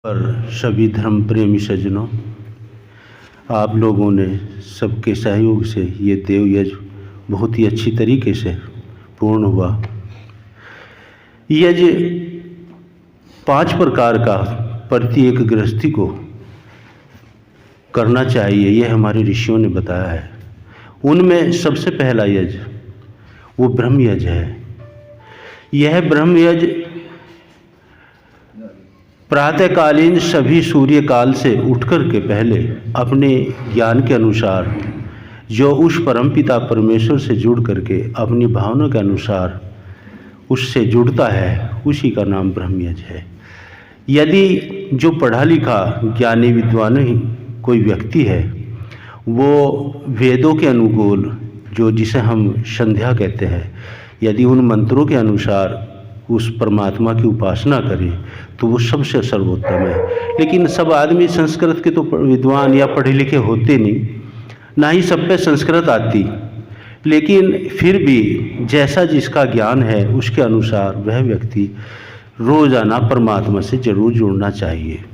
पर सभी धर्म प्रेमी सज्जनों, आप लोगों ने सबके सहयोग से ये देव यज्ञ बहुत ही अच्छी तरीके से पूर्ण हुआ। यज्ञ 5 प्रकार का प्रत्येक गृहस्थी को करना चाहिए, यह हमारे ऋषियों ने बताया है। उनमें सबसे पहला यज्ञ वो ब्रह्म यज्ञ है। यह ब्रह्म यज्ञ प्रातःकालीन सभी सूर्य काल से उठकर के पहले अपने ज्ञान के अनुसार जो उस परमपिता परमेश्वर से जुड़ करके अपनी भावना के अनुसार उससे जुड़ता है, उसी का नाम ब्रह्म यज्ञ है। यदि जो पढ़ा लिखा ज्ञानी विद्वान ही कोई व्यक्ति है, वो वेदों के अनुकूल जो जिसे हम संध्या कहते हैं, यदि उन मंत्रों के अनुसार उस परमात्मा की उपासना करें तो वो सबसे सर्वोत्तम है। लेकिन सब आदमी संस्कृत के तो विद्वान या पढ़े लिखे होते नहीं, ना ही सब पे संस्कृत आती, लेकिन फिर भी जैसा जिसका ज्ञान है उसके अनुसार वह व्यक्ति रोजाना परमात्मा से जरूर जुड़ना चाहिए।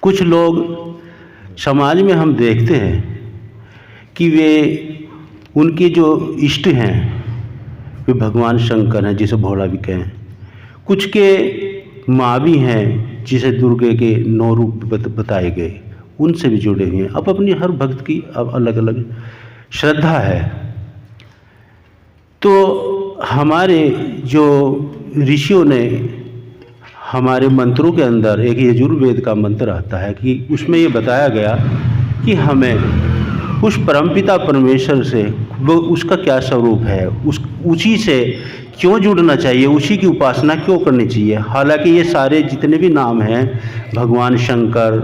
कुछ लोग समाज में हम देखते हैं कि वे उनके जो इष्ट हैं वे भगवान शंकर हैं, जिसे भोला भी कहें। कुछ के माँ भी हैं, जिसे दुर्गे के 9 रूप बताए गए, उनसे भी जुड़े हुए हैं। अब अपनी हर भक्त की अब अलग अलग श्रद्धा है। तो हमारे जो ऋषियों ने हमारे मंत्रों के अंदर एक यजुर्वेद का मंत्र आता है कि उसमें ये बताया गया कि हमें उस परमपिता परमेश्वर से वो उसका क्या स्वरूप है, उसी से क्यों जुड़ना चाहिए, उसी की उपासना क्यों करनी चाहिए। हालांकि ये सारे जितने भी नाम हैं, भगवान शंकर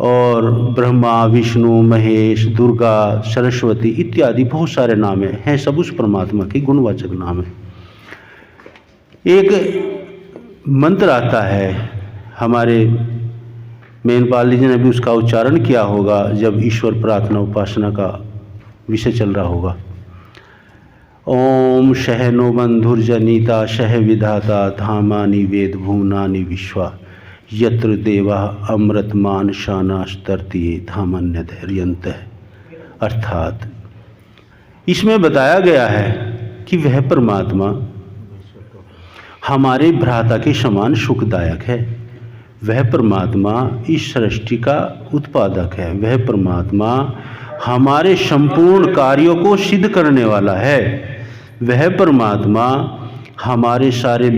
और ब्रह्मा, विष्णु, महेश, दुर्गा, सरस्वती इत्यादि बहुत सारे नाम हैं, सब उस परमात्मा के गुणवाचक नाम हैं। एक मंत्र आता है, हमारे मेनपाल जी ने भी उसका उच्चारण किया होगा जब ईश्वर प्रार्थना उपासना का विषय चल रहा होगा। ओम शहनो बंधुर्जनिता शह विधाता धामानि वेद भुवनानि विश्वा यत्र देवा अमृतमान शानास्तर्ति धामन्य धैर्यंत। अर्थात इसमें बताया गया है कि वह परमात्मा हमारे भ्राता के समान सुखदायक है। वह परमात्मा इस सृष्टि का उत्पादक है। वह परमात्मा हमारे संपूर्ण कार्यों को सिद्ध करने वाला है। वह परमात्मा हमारे सारे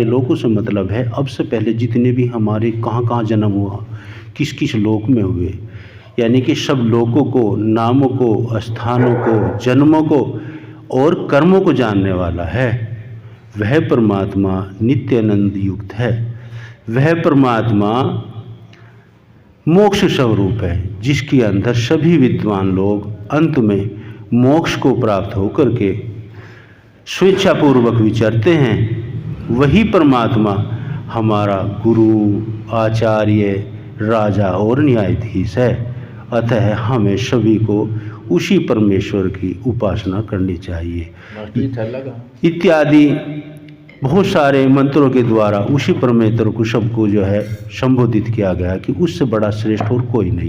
लोगों से मतलब है अब से पहले जितने भी हमारे कहाँ जन्म हुआ, किस किस लोक में हुए, यानी कि सब लोगों को, नामों को, स्थानों को, जन्मों को और कर्मों को जानने वाला है। वह परमात्मा नित्यानंद युक्त है। वह परमात्मा मोक्ष स्वरूप है, जिसके अंदर सभी विद्वान लोग अंत में मोक्ष को प्राप्त होकर के स्वेच्छापूर्वक विचरते हैं। वही परमात्मा हमारा गुरु, आचार्य, राजा और न्यायाधीश है। अतः हमें सभी को उसी परमेश्वर की उपासना करनी चाहिए। इत्यादि बहुत सारे मंत्रों के द्वारा उसी परमेश्वर को सबको जो है संबोधित किया गया कि उससे बड़ा श्रेष्ठ और कोई नहीं।